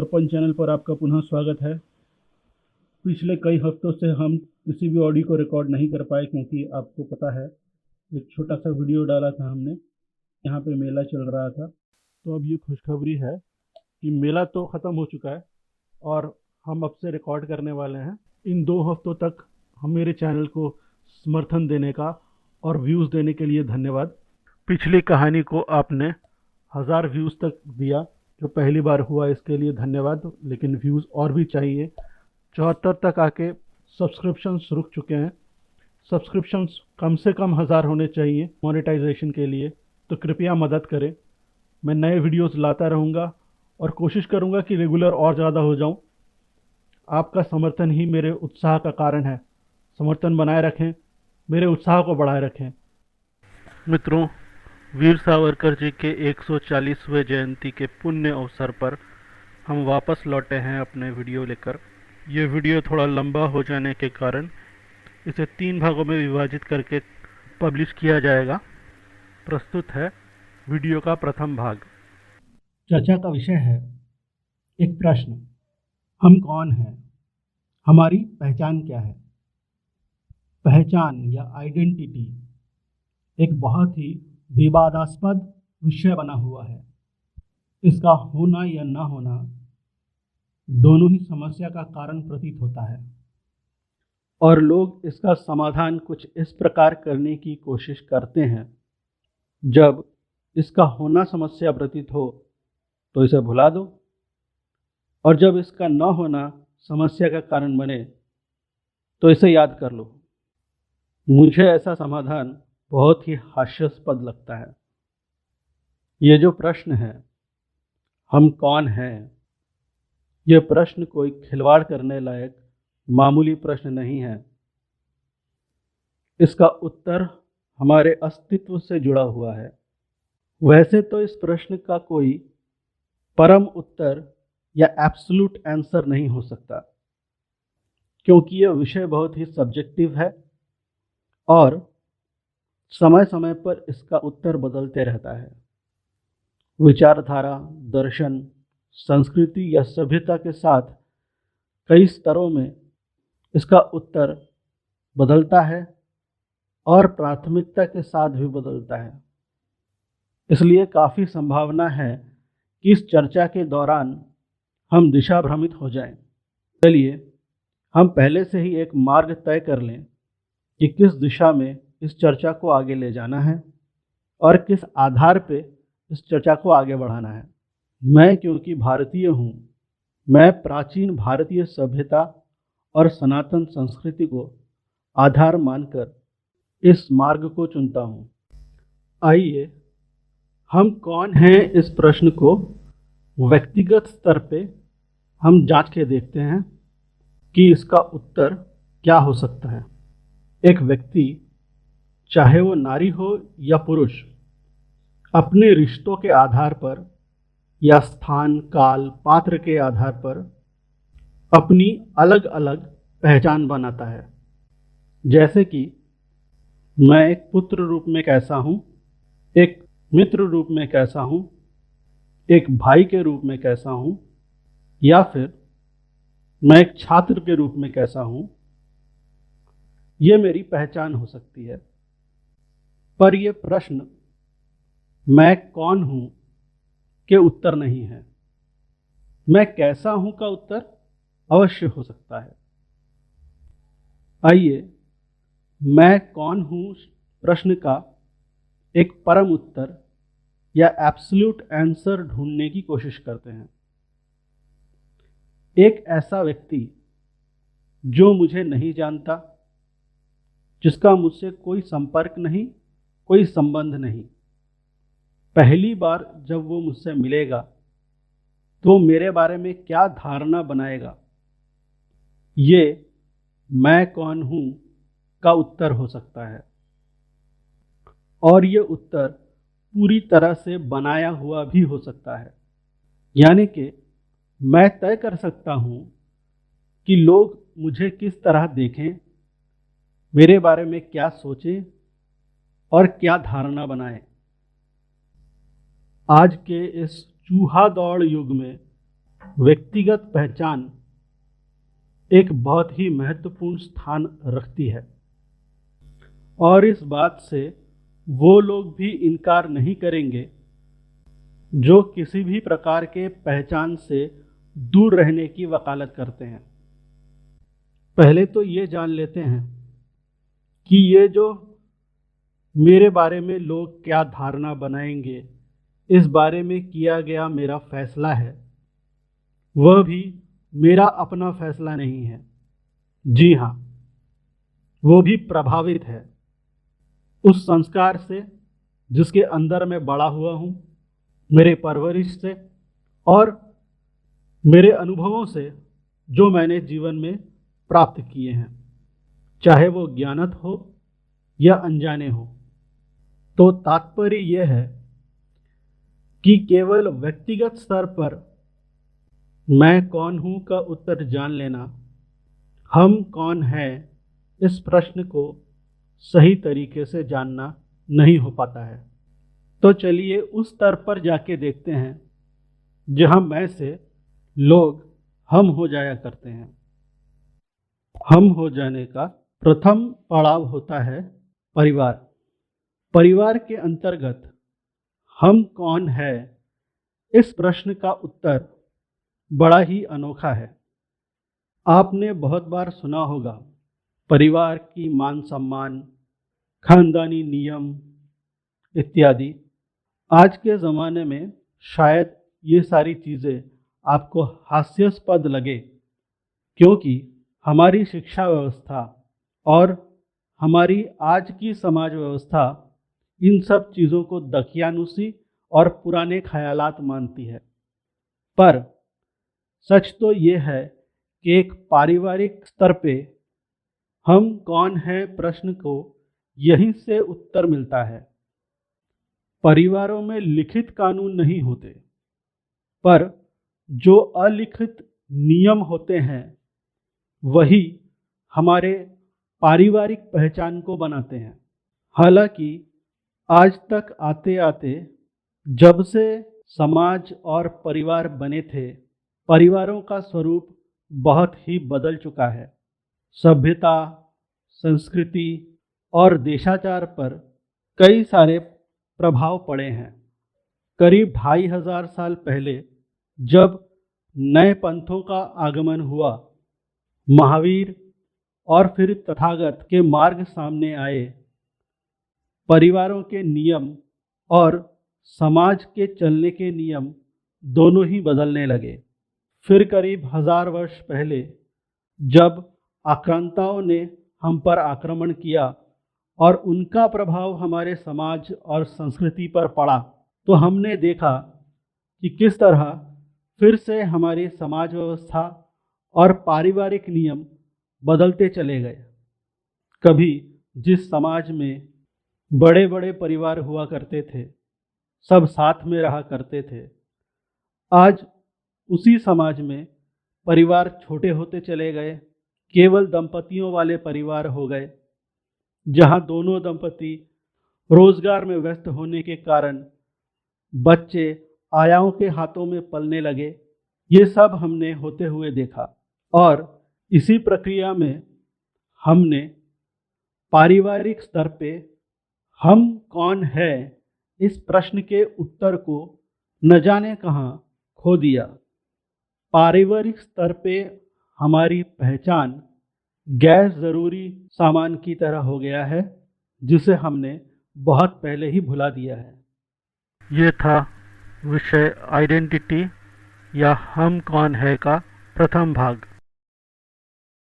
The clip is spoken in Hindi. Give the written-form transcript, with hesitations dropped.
दर्पण चैनल पर आपका पुनः स्वागत है। पिछले कई हफ्तों से हम किसी भी ऑडियो को रिकॉर्ड नहीं कर पाए क्योंकि आपको पता है एक छोटा सा वीडियो डाला था हमने, यहाँ पे मेला चल रहा था। तो अब ये खुशखबरी है कि मेला तो ख़त्म हो चुका है और हम अब से रिकॉर्ड करने वाले हैं। इन 2 हफ्तों तक हम मेरे चैनल को समर्थन देने का और व्यूज़ देने के लिए धन्यवाद। पिछली कहानी को आपने 1000 व्यूज़ तक दिया, जो पहली बार हुआ, इसके लिए धन्यवाद। लेकिन व्यूज़ और भी चाहिए। 74 तक आके सब्सक्रिप्शंस रुक चुके हैं। सब्सक्रिप्शंस कम से कम 1000 होने चाहिए मोनेटाइजेशन के लिए, तो कृपया मदद करें। मैं नए वीडियोस लाता रहूँगा और कोशिश करूँगा कि रेगुलर और ज़्यादा हो जाऊँ। आपका समर्थन ही मेरे उत्साह का कारण है। समर्थन बनाए रखें, मेरे उत्साह को बढ़ाए रखें। मित्रों, वीर सावरकर जी के 140वें जयंती के पुण्य अवसर पर हम वापस लौटे हैं अपने वीडियो लेकर। ये वीडियो थोड़ा लंबा हो जाने के कारण इसे 3 भागों में विभाजित करके पब्लिश किया जाएगा। प्रस्तुत है वीडियो का प्रथम भाग। चर्चा का विषय है एक प्रश्न: हम कौन हैं? हमारी पहचान क्या है? पहचान या आइडेंटिटी एक बहुत ही विवादास्पद विषय बना हुआ है। इसका होना या ना होना दोनों ही समस्या का कारण प्रतीत होता है, और लोग इसका समाधान कुछ इस प्रकार करने की कोशिश करते हैं। जब इसका होना समस्या प्रतीत हो तो इसे भुला दो, और जब इसका न होना समस्या का कारण बने तो इसे याद कर लो। मुझे ऐसा समाधान बहुत ही हास्यास्पद लगता है। ये जो प्रश्न है, हम कौन हैं, ये प्रश्न कोई खिलवाड़ करने लायक मामूली प्रश्न नहीं है। इसका उत्तर हमारे अस्तित्व से जुड़ा हुआ है। वैसे तो इस प्रश्न का कोई परम उत्तर या एब्सोल्यूट आंसर नहीं हो सकता, क्योंकि यह विषय बहुत ही सब्जेक्टिव है और समय समय पर इसका उत्तर बदलते रहता है। विचारधारा, दर्शन, संस्कृति या सभ्यता के साथ कई स्तरों में इसका उत्तर बदलता है और प्राथमिकता के साथ भी बदलता है। इसलिए काफ़ी संभावना है कि इस चर्चा के दौरान हम दिशा भ्रमित हो जाएं। चलिए हम पहले से ही एक मार्ग तय कर लें कि किस दिशा में इस चर्चा को आगे ले जाना है और किस आधार पे इस चर्चा को आगे बढ़ाना है। मैं क्योंकि भारतीय हूँ, मैं प्राचीन भारतीय सभ्यता और सनातन संस्कृति को आधार मानकर इस मार्ग को चुनता हूँ। आइए हम कौन हैं इस प्रश्न को व्यक्तिगत स्तर पे हम जांच के देखते हैं कि इसका उत्तर क्या हो सकता है। एक व्यक्ति, चाहे वो नारी हो या पुरुष, अपने रिश्तों के आधार पर या स्थान, काल, पात्र के आधार पर अपनी अलग अलग पहचान बनाता है। जैसे कि मैं एक पुत्र रूप में कैसा हूँ, एक मित्र रूप में कैसा हूँ, एक भाई के रूप में कैसा हूँ, या फिर मैं एक छात्र के रूप में कैसा हूँ। ये मेरी पहचान हो सकती है। पर यह प्रश्न मैं कौन हूँ के उत्तर नहीं है। मैं कैसा हूँ का उत्तर अवश्य हो सकता है। आइए मैं कौन हूँ प्रश्न का एक परम उत्तर या एब्सोल्यूट आंसर ढूंढने की कोशिश करते हैं। एक ऐसा व्यक्ति जो मुझे नहीं जानता, जिसका मुझसे कोई संपर्क नहीं, कोई संबंध नहीं, पहली बार जब वो मुझसे मिलेगा तो मेरे बारे में क्या धारणा बनाएगा, ये मैं कौन हूँ का उत्तर हो सकता है। और ये उत्तर पूरी तरह से बनाया हुआ भी हो सकता है। यानी कि मैं तय कर सकता हूँ कि लोग मुझे किस तरह देखें, मेरे बारे में क्या सोचें और क्या धारणा बनाएं। आज के इस चूहा दौड़ युग में व्यक्तिगत पहचान एक बहुत ही महत्वपूर्ण स्थान रखती है और इस बात से वो लोग भी इनकार नहीं करेंगे जो किसी भी प्रकार के पहचान से दूर रहने की वकालत करते हैं। पहले तो ये जान लेते हैं कि ये जो मेरे बारे में लोग क्या धारणा बनाएंगे, इस बारे में किया गया मेरा फैसला है, वह भी मेरा अपना फैसला नहीं है। जी हाँ, वो भी प्रभावित है उस संस्कार से जिसके अंदर मैं बड़ा हुआ हूँ, मेरे परवरिश से और मेरे अनुभवों से जो मैंने जीवन में प्राप्त किए हैं, चाहे वो ज्ञानत हो या अनजाने हो। तो तात्पर्य यह है कि केवल व्यक्तिगत स्तर पर मैं कौन हूं का उत्तर जान लेना, हम कौन हैं इस प्रश्न को सही तरीके से जानना नहीं हो पाता है। तो चलिए उस स्तर पर जाके देखते हैं जहां मैं से लोग हम हो जाया करते हैं। हम हो जाने का प्रथम पड़ाव होता है परिवार। परिवार के अंतर्गत हम कौन है इस प्रश्न का उत्तर बड़ा ही अनोखा है। आपने बहुत बार सुना होगा परिवार की मान सम्मान, खानदानी नियम इत्यादि। आज के ज़माने में शायद ये सारी चीज़ें आपको हास्यास्पद लगे, क्योंकि हमारी शिक्षा व्यवस्था और हमारी आज की समाज व्यवस्था इन सब चीज़ों को दकियानुसी और पुराने ख्यालात मानती है। पर सच तो ये है कि एक पारिवारिक स्तर पे हम कौन है प्रश्न को यहीं से उत्तर मिलता है। परिवारों में लिखित कानून नहीं होते, पर जो अलिखित नियम होते हैं वही हमारे पारिवारिक पहचान को बनाते हैं। हालांकि आज तक आते आते जब से समाज और परिवार बने थे, परिवारों का स्वरूप बहुत ही बदल चुका है। सभ्यता, संस्कृति और देशाचार पर कई सारे प्रभाव पड़े हैं। करीब 2500 साल पहले जब नए पंथों का आगमन हुआ, महावीर और फिर तथागत के मार्ग सामने आए, परिवारों के नियम और समाज के चलने के नियम दोनों ही बदलने लगे। फिर करीब 1000 वर्ष पहले जब आक्रांताओं ने हम पर आक्रमण किया और उनका प्रभाव हमारे समाज और संस्कृति पर पड़ा, तो हमने देखा कि किस तरह फिर से हमारी समाज व्यवस्था और पारिवारिक नियम बदलते चले गए। कभी जिस समाज में बड़े बड़े परिवार हुआ करते थे, सब साथ में रहा करते थे, आज उसी समाज में परिवार छोटे होते चले गए, केवल दंपतियों वाले परिवार हो गए, जहां दोनों दंपति रोजगार में व्यस्त होने के कारण बच्चे आयाओं के हाथों में पलने लगे। ये सब हमने होते हुए देखा और इसी प्रक्रिया में हमने पारिवारिक स्तर पे हम कौन है इस प्रश्न के उत्तर को न जाने कहाँ खो दिया। पारिवारिक स्तर पे हमारी पहचान गैर ज़रूरी सामान की तरह हो गया है, जिसे हमने बहुत पहले ही भुला दिया है। ये था विषय आइडेंटिटी या हम कौन है का प्रथम भाग।